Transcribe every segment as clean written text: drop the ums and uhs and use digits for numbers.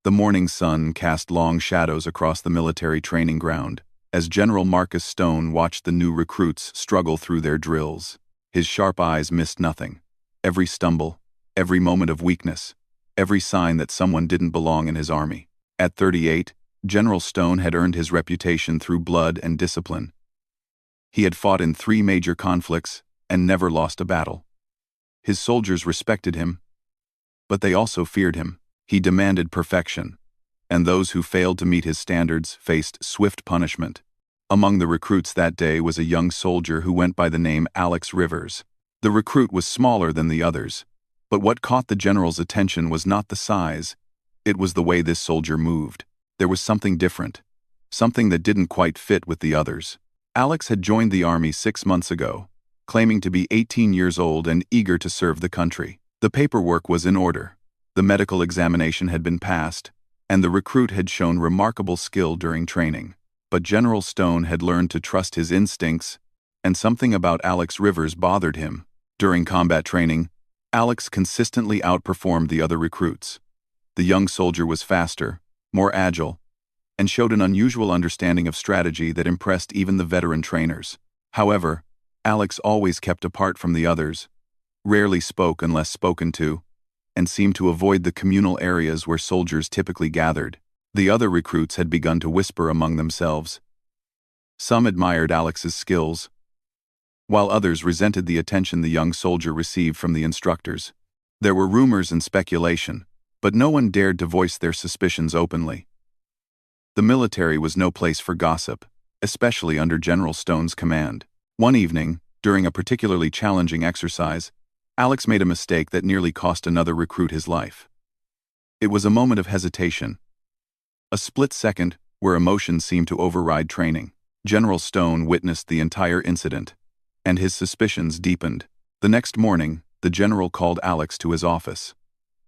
The morning sun cast long shadows across the military training ground, as General Marcus Stone watched the new recruits struggle through their drills. His sharp eyes missed nothing. Every stumble, every moment of weakness, every sign that someone didn't belong in his army. At 38, General Stone had earned his reputation through blood and discipline. He had fought in 3 major conflicts and never lost a battle. His soldiers respected him, but they also feared him. He demanded perfection, and those who failed to meet his standards faced swift punishment. Among the recruits that day was a young soldier who went by the name Alex Rivers. The recruit was smaller than the others, but what caught the general's attention was not the size, it was the way this soldier moved. There was something different, something that didn't quite fit with the others. Alex had joined the army 6 months ago, claiming to be 18 years old and eager to serve the country. The paperwork was in order. The medical examination had been passed, and the recruit had shown remarkable skill during training. But General Stone had learned to trust his instincts, and something about Alex Rivers bothered him. During combat training, Alex consistently outperformed the other recruits. The young soldier was faster, more agile, and showed an unusual understanding of strategy that impressed even the veteran trainers. However, Alex always kept apart from the others, rarely spoke unless spoken to, and seemed to avoid the communal areas where soldiers typically gathered. The other recruits had begun to whisper among themselves. Some admired Alex's skills, while others resented the attention the young soldier received from the instructors. There were rumors and speculation, but no one dared to voice their suspicions openly. The military was no place for gossip, especially under General Stone's command. One evening, during a particularly challenging exercise, Alex made a mistake that nearly cost another recruit his life. It was a moment of hesitation, a split second where emotion seemed to override training. General Stone witnessed the entire incident, and his suspicions deepened. The next morning, the general called Alex to his office.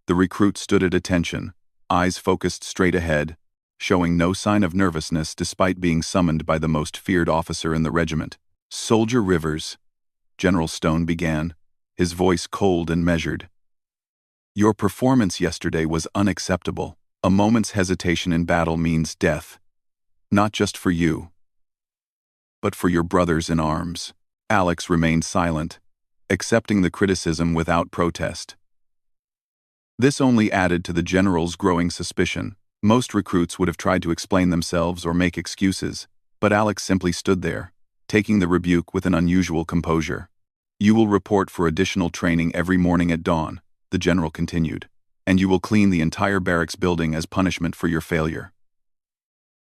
The recruit stood at attention, eyes focused straight ahead, showing no sign of nervousness despite being summoned by the most feared officer in the regiment. "Soldier Rivers," General Stone began, his voice cold and measured. "Your performance yesterday was unacceptable. A moment's hesitation in battle means death, not just for you, but for your brothers in arms." Alex remained silent, accepting the criticism without protest. This only added to the general's growing suspicion. Most recruits would have tried to explain themselves or make excuses, but Alex simply stood there, taking the rebuke with an unusual composure. "You will report for additional training every morning at dawn," the general continued, "and you will clean the entire barracks building as punishment for your failure.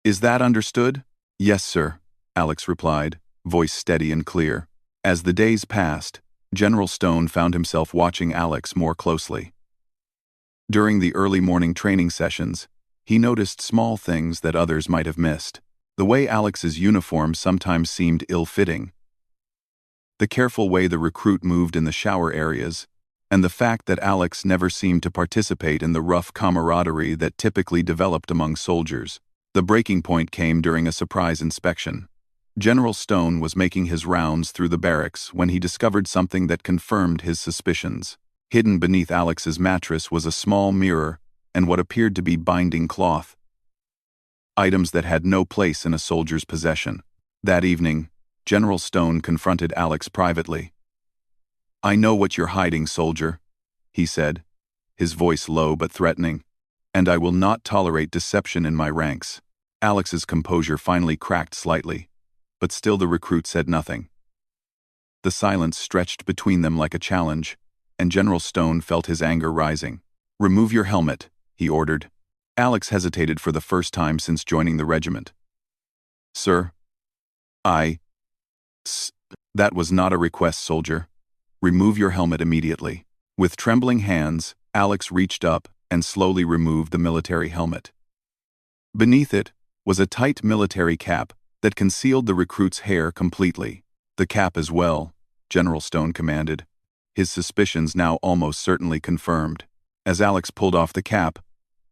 Is that understood?" "Yes, sir," Alex replied, voice steady and clear. As the days passed, General Stone found himself watching Alex more closely. During the early morning training sessions, he noticed small things that others might have missed. The way Alex's uniform sometimes seemed ill-fitting, the careful way the recruit moved in the shower areas, and the fact that Alex never seemed to participate in the rough camaraderie that typically developed among soldiers. The breaking point came during a surprise inspection. General Stone was making his rounds through the barracks when he discovered something that confirmed his suspicions. Hidden beneath Alex's mattress was a small mirror and what appeared to be binding cloth, items that had no place in a soldier's possession. That evening, General Stone confronted Alex privately. "I know what you're hiding, soldier," he said, his voice low but threatening, "and I will not tolerate deception in my ranks." Alex's composure finally cracked slightly, but still the recruit said nothing. The silence stretched between them like a challenge, and General Stone felt his anger rising. "Remove your helmet," he ordered. Alex hesitated for the first time since joining the regiment. "Sir, that was not a request, soldier. Remove your helmet immediately." With trembling hands, Alex reached up and slowly removed the military helmet. Beneath it was a tight military cap that concealed the recruit's hair completely. "The cap as well," General Stone commanded, his suspicions now almost certainly confirmed. As Alex pulled off the cap,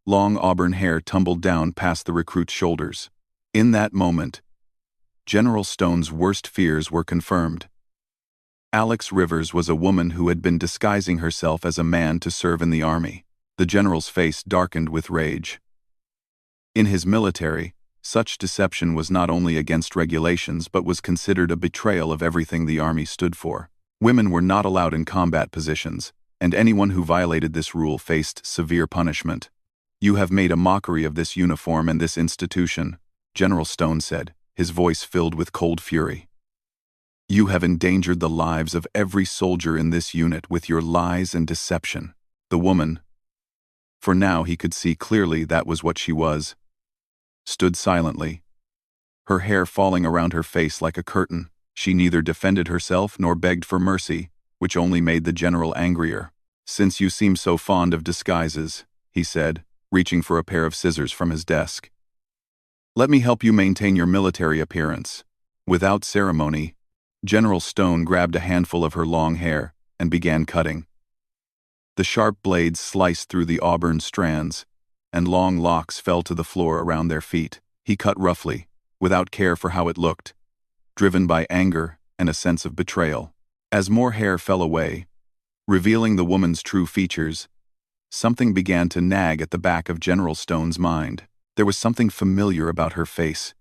long auburn hair tumbled down past the recruit's shoulders. In that moment, General Stone's worst fears were confirmed. Alex Rivers was a woman who had been disguising herself as a man to serve in the army. The general's face darkened with rage. In his military, such deception was not only against regulations but was considered a betrayal of everything the army stood for. Women were not allowed in combat positions, and anyone who violated this rule faced severe punishment. "You have made a mockery of this uniform and this institution," General Stone said, his voice filled with cold fury. "You have endangered the lives of every soldier in this unit with your lies and deception." The woman, for now he could see clearly that was what she was, stood silently, her hair falling around her face like a curtain. She neither defended herself nor begged for mercy, which only made the general angrier. "Since you seem so fond of disguises," he said, reaching for a pair of scissors from his desk, "let me help you maintain your military appearance." Without ceremony, General Stone grabbed a handful of her long hair and began cutting. The sharp blades sliced through the auburn strands, and long locks fell to the floor around their feet. He cut roughly, without care for how it looked, driven by anger and a sense of betrayal. As more hair fell away, revealing the woman's true features, something began to nag at the back of General Stone's mind. There was something familiar about her face,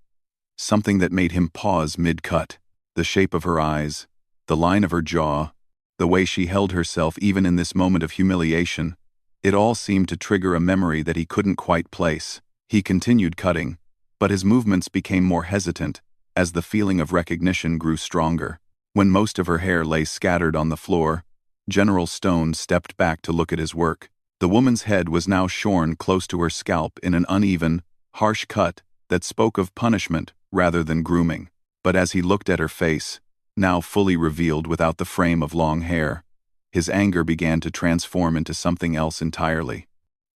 something that made him pause mid-cut. The shape of her eyes, the line of her jaw, the way she held herself even in this moment of humiliation, it all seemed to trigger a memory that he couldn't quite place. He continued cutting, but his movements became more hesitant as the feeling of recognition grew stronger. When most of her hair lay scattered on the floor, General Stone stepped back to look at his work. The woman's head was now shorn close to her scalp in an uneven, harsh cut that spoke of punishment rather than grooming. But as he looked at her face, now fully revealed without the frame of long hair, his anger began to transform into something else entirely.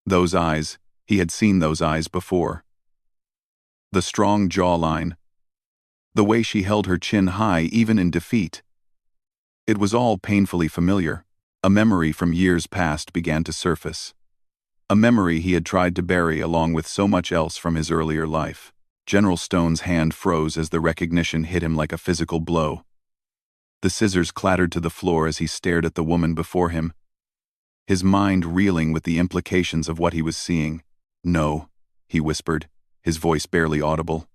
Those eyes, he had seen those eyes before. The strong jawline, the way she held her chin high even in defeat. It was all painfully familiar. A memory from years past began to surface. A memory he had tried to bury along with so much else from his earlier life. General Stone's hand froze as the recognition hit him like a physical blow. The scissors clattered to the floor as he stared at the woman before him, his mind reeling with the implications of what he was seeing. "No," he whispered, his voice barely audible.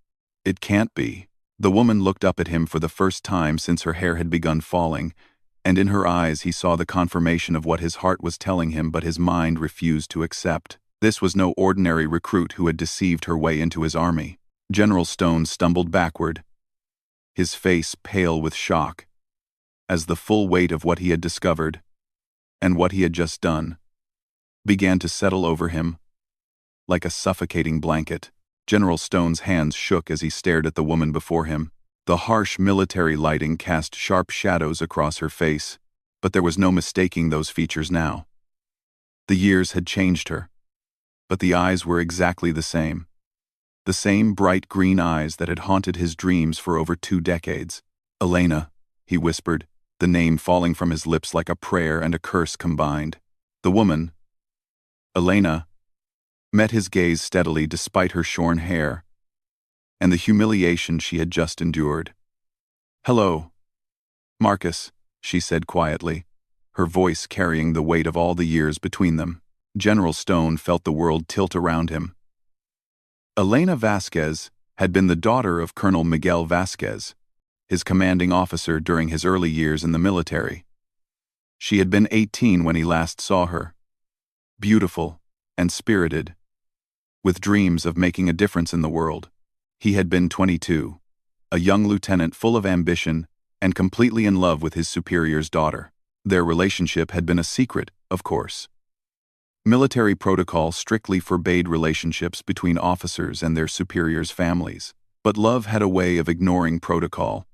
"It can't be." The woman looked up at him for the first time since her hair had begun falling, and in her eyes he saw the confirmation of what his heart was telling him but his mind refused to accept. This was no ordinary recruit who had deceived her way into his army. General Stone stumbled backward, his face pale with shock, as the full weight of what he had discovered, and what he had just done, began to settle over him like a suffocating blanket. General Stone's hands shook as he stared at the woman before him. The harsh military lighting cast sharp shadows across her face, but there was no mistaking those features now. The years had changed her, but the eyes were exactly the same. The same bright green eyes that had haunted his dreams for over 2 decades. "Elena," he whispered, the name falling from his lips like a prayer and a curse combined. The woman, Elena, met his gaze steadily despite her shorn hair and the humiliation she had just endured. "Hello, Marcus," she said quietly, her voice carrying the weight of all the years between them. General Stone felt the world tilt around him. Elena Vasquez had been the daughter of Colonel Miguel Vasquez, his commanding officer during his early years in the military. She had been 18 when he last saw her, beautiful and spirited, with dreams of making a difference in the world. He had been 22, a young lieutenant full of ambition and completely in love with his superior's daughter. Their relationship had been a secret, of course. Military protocol strictly forbade relationships between officers and their superiors' families, but love had a way of ignoring protocol,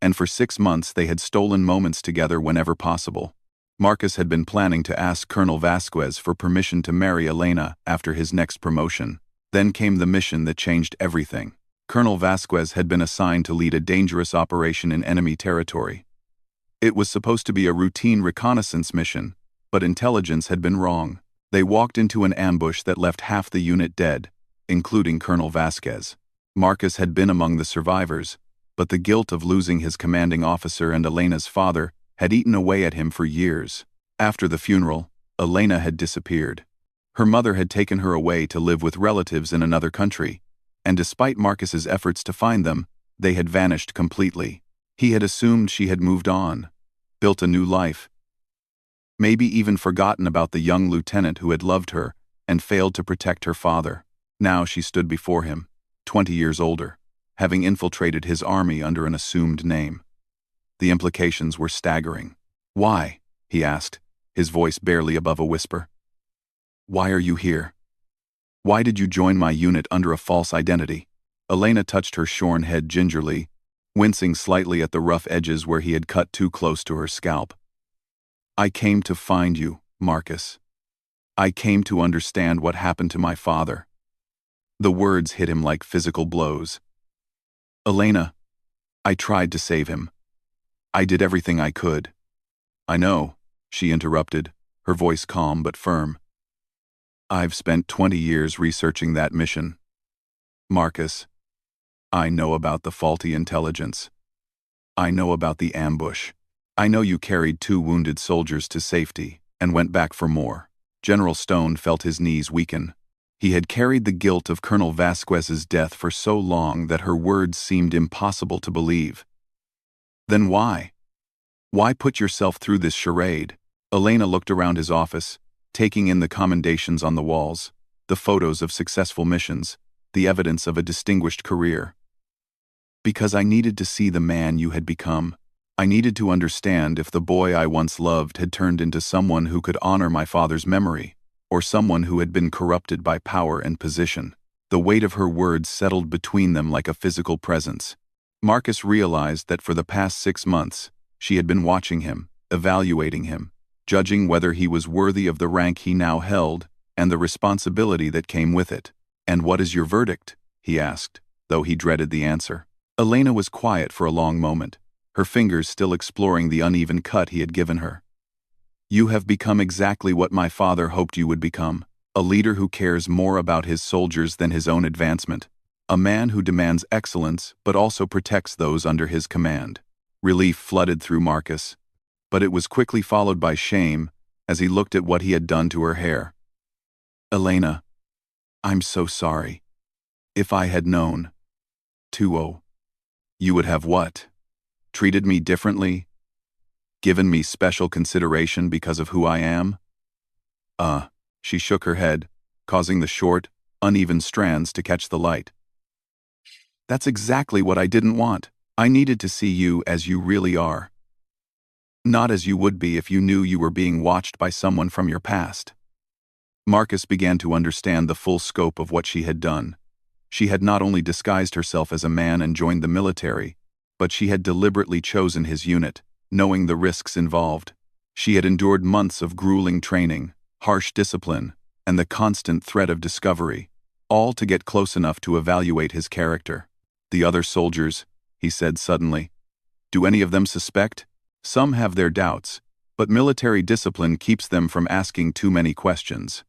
and for 6 months they had stolen moments together whenever possible. Marcus had been planning to ask Colonel Vasquez for permission to marry Elena after his next promotion. Then came the mission that changed everything. Colonel Vasquez had been assigned to lead a dangerous operation in enemy territory. It was supposed to be a routine reconnaissance mission, but intelligence had been wrong. They walked into an ambush that left half the unit dead, including Colonel Vasquez. Marcus had been among the survivors, but the guilt of losing his commanding officer and Elena's father had eaten away at him for years. After the funeral, Elena had disappeared. Her mother had taken her away to live with relatives in another country, and despite Marcus's efforts to find them, they had vanished completely. He had assumed she had moved on, built a new life, maybe even forgotten about the young lieutenant who had loved her and failed to protect her father. Now she stood before him, 20 years older, having infiltrated his army under an assumed name. The implications were staggering. "Why?" he asked, his voice barely above a whisper. "Why are you here? Why did you join my unit under a false identity?" Elena touched her shorn head gingerly, wincing slightly at the rough edges where he had cut too close to her scalp. "I came to find you, Marcus. I came to understand what happened to my father." The words hit him like physical blows. "Elena, I tried to save him. I did everything I could." "I know," she interrupted, her voice calm but firm. "I've spent 20 years researching that mission. Marcus, I know about the faulty intelligence. I know about the ambush. I know you carried 2 wounded soldiers to safety and went back for more." General Stone felt his knees weaken. He had carried the guilt of Colonel Vasquez's death for so long that her words seemed impossible to believe. "Then why? Why put yourself through this charade?" Elena looked around his office, taking in the commendations on the walls, the photos of successful missions, the evidence of a distinguished career. "Because I needed to see the man you had become. I needed to understand if the boy I once loved had turned into someone who could honor my father's memory, or someone who had been corrupted by power and position." The weight of her words settled between them like a physical presence. Marcus realized that for the past 6 months, she had been watching him, evaluating him, judging whether he was worthy of the rank he now held and the responsibility that came with it. "And what is your verdict?" he asked, though he dreaded the answer. Elena was quiet for a long moment, her fingers still exploring the uneven cut he had given her. "You have become exactly what my father hoped you would become, a leader who cares more about his soldiers than his own advancement, a man who demands excellence but also protects those under his command." Relief flooded through Marcus, but it was quickly followed by shame as he looked at what he had done to her hair. "Elena, I'm so sorry. If I had known." 2-0. "You would have what? Treated me differently? Given me special consideration because of who I am?" She shook her head, causing the short, uneven strands to catch the light. "That's exactly what I didn't want. I needed to see you as you really are. Not as you would be if you knew you were being watched by someone from your past." Marcus began to understand the full scope of what she had done. She had not only disguised herself as a man and joined the military, but she had deliberately chosen his unit, knowing the risks involved. She had endured months of grueling training, harsh discipline, and the constant threat of discovery, all to get close enough to evaluate his character. "The other soldiers," he said suddenly. "Do any of them suspect? Some have their doubts, but military discipline keeps them from asking too many questions.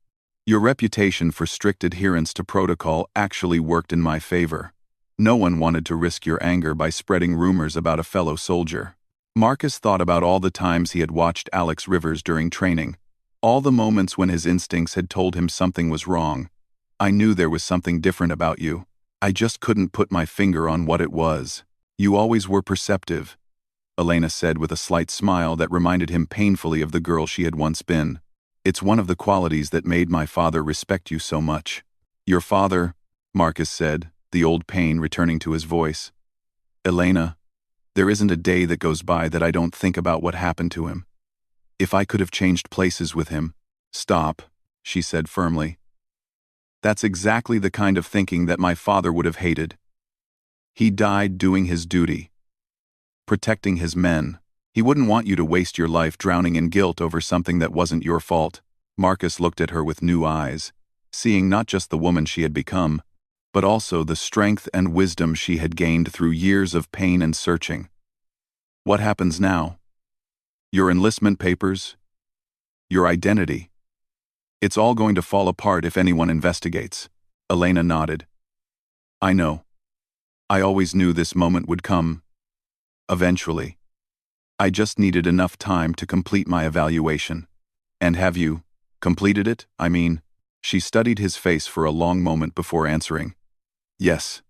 Your reputation for strict adherence to protocol actually worked in my favor. No one wanted to risk your anger by spreading rumors about a fellow soldier." Marcus thought about all the times he had watched Alex Rivers during training, all the moments when his instincts had told him something was wrong. "I knew there was something different about you. I just couldn't put my finger on what it was." "You always were perceptive," Elena said with a slight smile that reminded him painfully of the girl she had once been. "It's one of the qualities that made my father respect you so much." "Your father," Marcus said, the old pain returning to his voice. "Elena, there isn't a day that goes by that I don't think about what happened to him. If I could have changed places with him." "Stop," she said firmly. "That's exactly the kind of thinking that my father would have hated. He died doing his duty, protecting his men. He wouldn't want you to waste your life drowning in guilt over something that wasn't your fault." Marcus looked at her with new eyes, seeing not just the woman she had become, but also the strength and wisdom she had gained through years of pain and searching. "What happens now? Your enlistment papers? Your identity? It's all going to fall apart if anyone investigates." Elena nodded. "I know. I always knew this moment would come. Eventually. I just needed enough time to complete my evaluation." "And have you completed it, I mean?" She studied his face for a long moment before answering. Yes,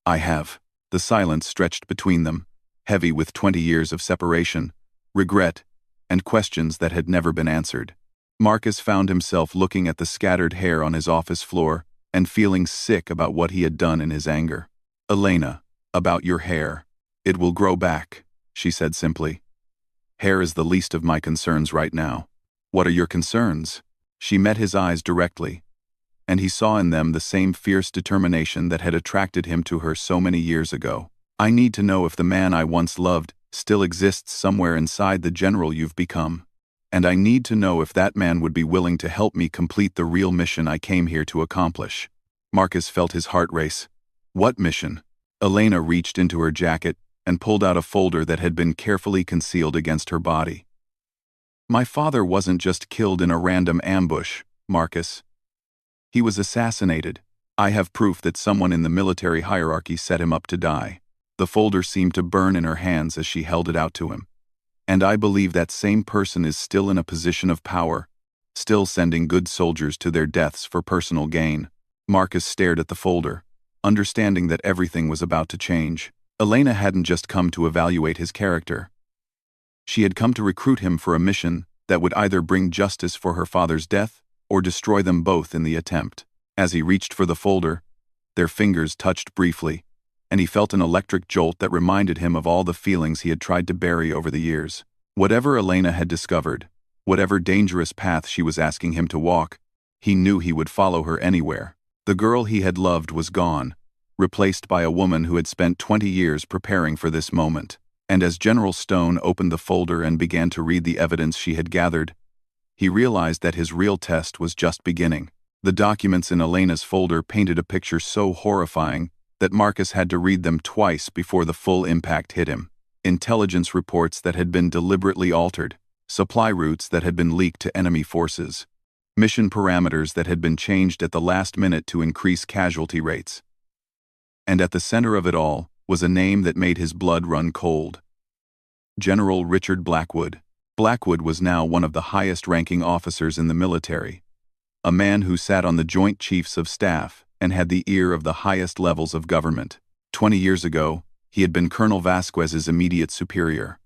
I have. The silence stretched between them, heavy with 20 years of separation, regret, and questions that had never been answered. Marcus found himself looking at the scattered hair on his office floor and feeling sick about what he had done in his anger. Elena, about your hair. It will grow back, she said simply. Hair is the least of my concerns right now. What are your concerns? She met his eyes directly, and he saw in them the same fierce determination that had attracted him to her so many years ago. I need to know if the man I once loved still exists somewhere inside the general you've become. And I need to know if that man would be willing to help me complete the real mission I came here to accomplish. Marcus felt his heart race. What mission? Elena reached into her jacket and pulled out a folder that had been carefully concealed against her body. My father wasn't just killed in a random ambush, Marcus. He was assassinated. I have proof that someone in the military hierarchy set him up to die. The folder seemed to burn in her hands as she held it out to him. And I believe that same person is still in a position of power, still sending good soldiers to their deaths for personal gain. Marcus stared at the folder, understanding that everything was about to change. Elena hadn't just come to evaluate his character. She had come to recruit him for a mission that would either bring justice for her father's death or destroy them both in the attempt. As he reached for the folder, their fingers touched briefly, and he felt an electric jolt that reminded him of all the feelings he had tried to bury over the years. Whatever Elena had discovered, whatever dangerous path she was asking him to walk, he knew he would follow her anywhere. The girl he had loved was gone, replaced by a woman who had spent 20 years preparing for this moment. And as General Stone opened the folder and began to read the evidence she had gathered, he realized that his real test was just beginning. The documents in Elena's folder painted a picture so horrifying that Marcus had to read them twice before the full impact hit him. Intelligence reports that had been deliberately altered, supply routes that had been leaked to enemy forces, mission parameters that had been changed at the last minute to increase casualty rates. And at the center of it all was a name that made his blood run cold. General Richard Blackwood. Blackwood was now one of the highest-ranking officers in the military, a man who sat on the Joint Chiefs of Staff and had the ear of the highest levels of government. 20 years ago, he had been Colonel Vasquez's immediate superior,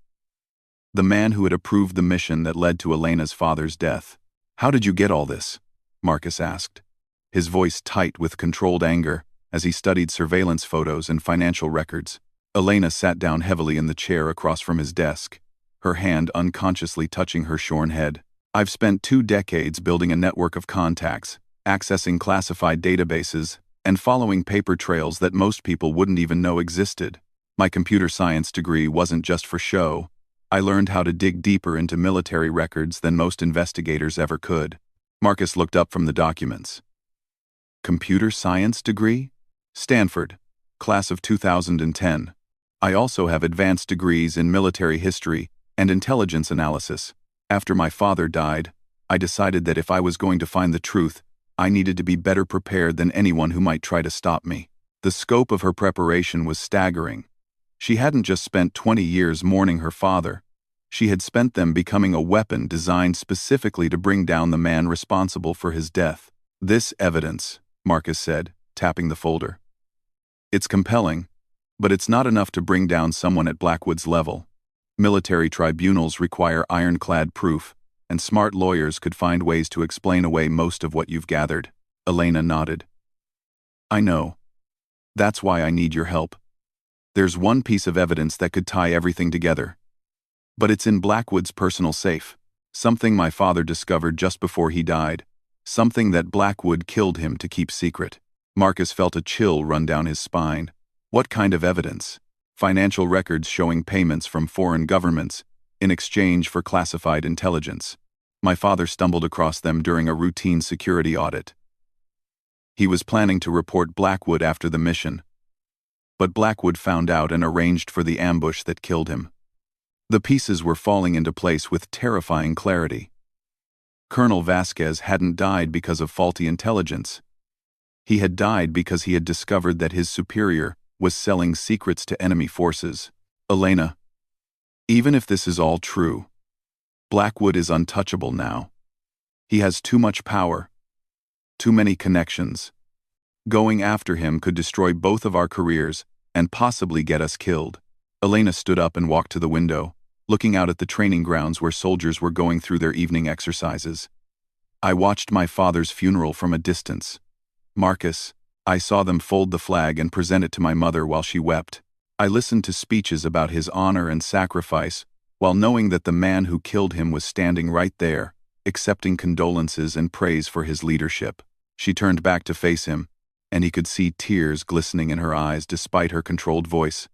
the man who had approved the mission that led to Elena's father's death. How did you get all this? Marcus asked, his voice tight with controlled anger as he studied surveillance photos and financial records. Elena sat down heavily in the chair across from his desk, her hand unconsciously touching her shorn head. I've spent 2 decades building a network of contacts, accessing classified databases, and following paper trails that most people wouldn't even know existed. My computer science degree wasn't just for show. I learned how to dig deeper into military records than most investigators ever could. Marcus looked up from the documents. Computer science degree? Stanford, class of 2010. I also have advanced degrees in military history and intelligence analysis. After my father died, I decided that if I was going to find the truth, I needed to be better prepared than anyone who might try to stop me. The scope of her preparation was staggering. She hadn't just spent 20 years mourning her father. She had spent them becoming a weapon designed specifically to bring down the man responsible for his death. This evidence, Marcus said, tapping the folder. It's compelling, but it's not enough to bring down someone at Blackwood's level. Military tribunals require ironclad proof, and smart lawyers could find ways to explain away most of what you've gathered. Elena nodded. I know. That's why I need your help. There's one piece of evidence that could tie everything together. But it's in Blackwood's personal safe, something my father discovered just before he died, something that Blackwood killed him to keep secret. Marcus felt a chill run down his spine. What kind of evidence? Financial records showing payments from foreign governments in exchange for classified intelligence. My father stumbled across them during a routine security audit. He was planning to report Blackwood after the mission, but Blackwood found out and arranged for the ambush that killed him. The pieces were falling into place with terrifying clarity. Colonel Vasquez hadn't died because of faulty intelligence. He had died because he had discovered that his superior was selling secrets to enemy forces. Elena, even if this is all true, Blackwood is untouchable now. He has too much power, Too many connections. Going after him could destroy both of our careers and possibly get us killed. Elena stood up and walked to the window, looking out at the training grounds where soldiers were going through their evening exercises. I watched my father's funeral from a distance. Marcus, I saw them fold the flag and present it to my mother while she wept. I listened to speeches about his honor and sacrifice, while knowing that the man who killed him was standing right there, accepting condolences and praise for his leadership. She turned back to face him, and he could see tears glistening in her eyes despite her controlled voice.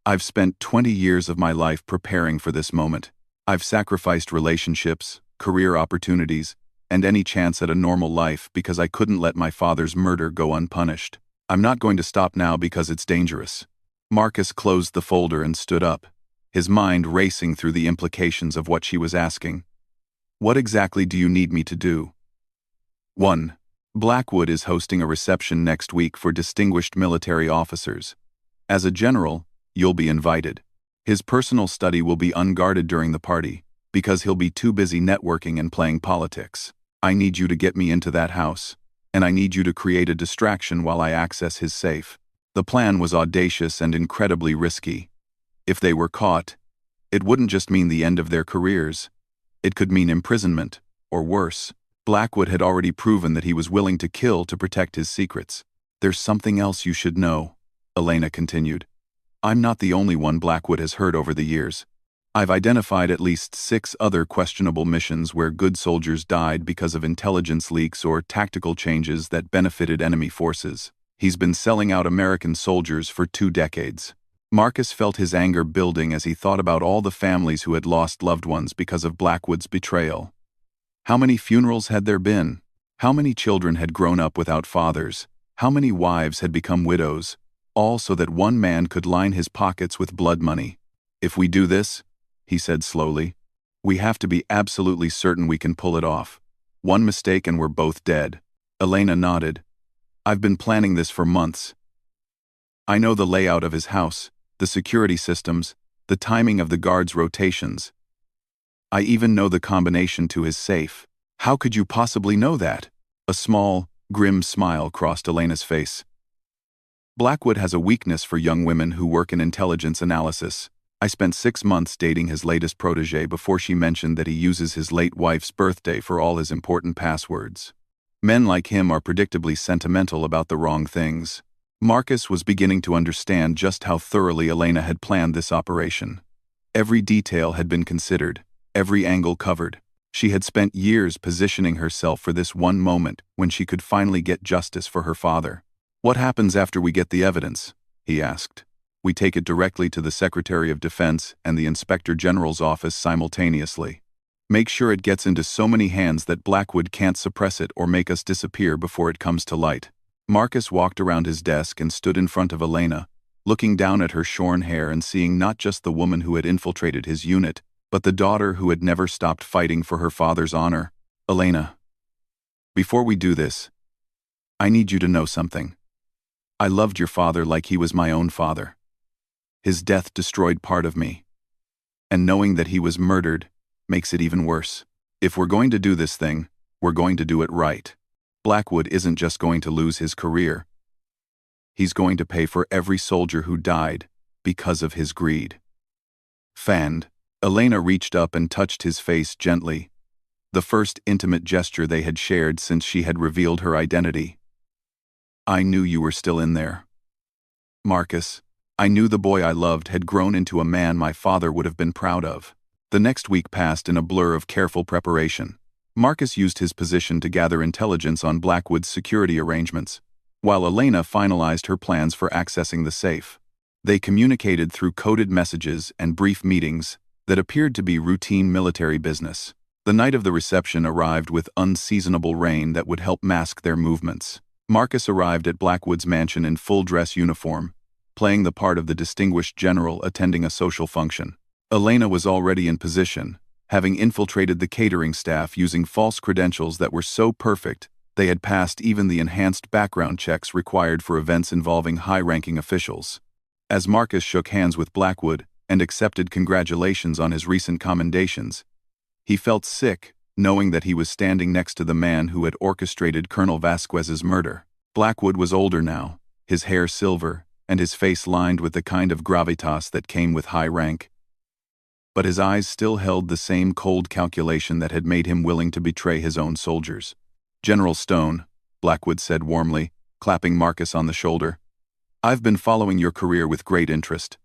I've spent 20 years of my life preparing for this moment. I've sacrificed relationships, career opportunities, and any chance at a normal life because I couldn't let my father's murder go unpunished. I'm not going to stop now because it's dangerous. Marcus closed the folder and stood up, his mind racing through the implications of what she was asking. What exactly do you need me to do? 1. Blackwood is hosting a reception next week for distinguished military officers. As a general, you'll be invited. His personal study will be unguarded during the party, because he'll be too busy networking and playing politics. I need you to get me into that house, and I need you to create a distraction while I access his safe. The plan was audacious and incredibly risky. If they were caught, it wouldn't just mean the end of their careers. It could mean imprisonment, or worse. Blackwood had already proven that he was willing to kill to protect his secrets. There's something else you should know, Elena continued. I'm not the only one Blackwood has heard over the years. I've identified at least 6 other questionable missions where good soldiers died because of intelligence leaks or tactical changes that benefited enemy forces. He's been selling out American soldiers for 2 decades. Marcus felt his anger building as he thought about all the families who had lost loved ones because of Blackwood's betrayal. How many funerals had there been? How many children had grown up without fathers? How many wives had become widows? All so that one man could line his pockets with blood money. If we do this, he said slowly, we have to be absolutely certain we can pull it off. One mistake and we're both dead. Elena nodded. I've been planning this for months. I know the layout of his house, the security systems, the timing of the guards' rotations. I even know the combination to his safe. How could you possibly know that? A small, grim smile crossed Elena's face. Blackwood has a weakness for young women who work in intelligence analysis. I spent 6 months dating his latest protege before she mentioned that he uses his late wife's birthday for all his important passwords. Men like him are predictably sentimental about the wrong things. Marcus was beginning to understand just how thoroughly Elena had planned this operation. Every detail had been considered, every angle covered. She had spent years positioning herself for this one moment when she could finally get justice for her father. What happens after we get the evidence? He asked. We take it directly to the Secretary of Defense and the Inspector General's office simultaneously. Make sure it gets into so many hands that Blackwood can't suppress it or make us disappear before it comes to light. Marcus walked around his desk and stood in front of Elena, looking down at her shorn hair and seeing not just the woman who had infiltrated his unit, but the daughter who had never stopped fighting for her father's honor. Elena, before we do this, I need you to know something. I loved your father like he was my own father. His death destroyed part of me. And knowing that he was murdered makes it even worse. If we're going to do this thing, we're going to do it right. Blackwood isn't just going to lose his career. He's going to pay for every soldier who died because of his greed. Fanned, Elena reached up and touched his face gently, the first intimate gesture they had shared since she had revealed her identity. I knew you were still in there. Marcus, I knew the boy I loved had grown into a man my father would have been proud of. The next week passed in a blur of careful preparation. Marcus used his position to gather intelligence on Blackwood's security arrangements, while Elena finalized her plans for accessing the safe. They communicated through coded messages and brief meetings that appeared to be routine military business. The night of the reception arrived with unseasonable rain that would help mask their movements. Marcus arrived at Blackwood's mansion in full dress uniform, playing the part of the distinguished general attending a social function. Elena was already in position, having infiltrated the catering staff using false credentials that were so perfect they had passed even the enhanced background checks required for events involving high-ranking officials. As Marcus shook hands with Blackwood and accepted congratulations on his recent commendations, he felt sick knowing that he was standing next to the man who had orchestrated Colonel Vasquez's murder. Blackwood was older now, his hair silver, and his face lined with the kind of gravitas that came with high rank. But his eyes still held the same cold calculation that had made him willing to betray his own soldiers. "General Stone," Blackwood said warmly, clapping Marcus on the shoulder, "I've been following your career with great interest.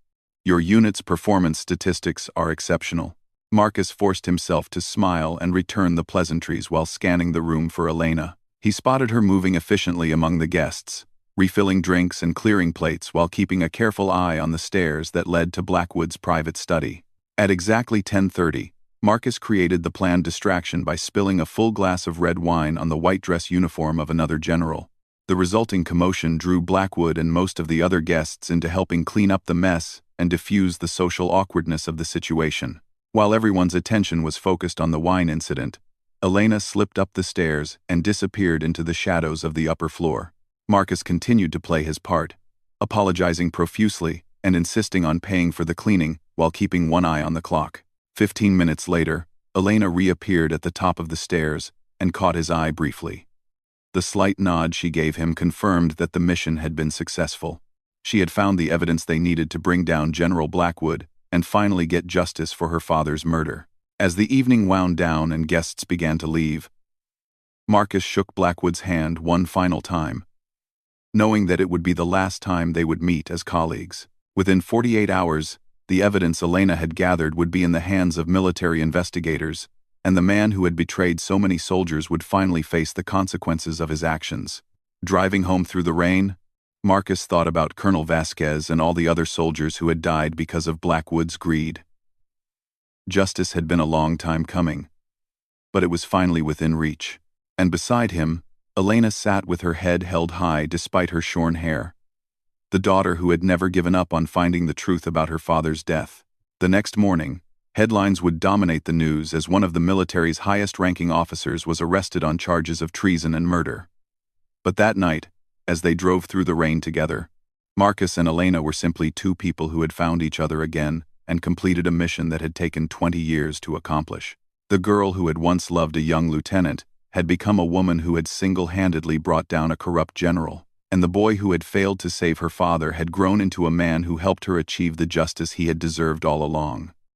Your unit's performance statistics are exceptional." Marcus forced himself to smile and return the pleasantries while scanning the room for Elena. He spotted her moving efficiently among the guests, refilling drinks and clearing plates while keeping a careful eye on the stairs that led to Blackwood's private study. At exactly 10:30, Marcus created the planned distraction by spilling a full glass of red wine on the white dress uniform of another general. The resulting commotion drew Blackwood and most of the other guests into helping clean up the mess and diffuse the social awkwardness of the situation. While everyone's attention was focused on the wine incident, Elena slipped up the stairs and disappeared into the shadows of the upper floor. Marcus continued to play his part, apologizing profusely and insisting on paying for the cleaning while keeping one eye on the clock. 15 minutes later, Elena reappeared at the top of the stairs and caught his eye briefly. The slight nod she gave him confirmed that the mission had been successful. She had found the evidence they needed to bring down General Blackwood and finally get justice for her father's murder. As the evening wound down and guests began to leave, Marcus shook Blackwood's hand one final time, knowing that it would be the last time they would meet as colleagues. Within 48 hours, the evidence Elena had gathered would be in the hands of military investigators, and the man who had betrayed so many soldiers would finally face the consequences of his actions. Driving home through the rain, Marcus thought about Colonel Vasquez and all the other soldiers who had died because of Blackwood's greed. Justice had been a long time coming, but it was finally within reach. And beside him, Elena sat with her head held high despite her shorn hair. The daughter who had never given up on finding the truth about her father's death. The next morning, headlines would dominate the news as one of the military's highest-ranking officers was arrested on charges of treason and murder. But that night, as they drove through the rain together, Marcus and Elena were simply two people who had found each other again and completed a mission that had taken 20 years to accomplish. The girl who had once loved a young lieutenant had become a woman who had single-handedly brought down a corrupt general, and the boy who had failed to save her father had grown into a man who helped her achieve the justice he had deserved all along.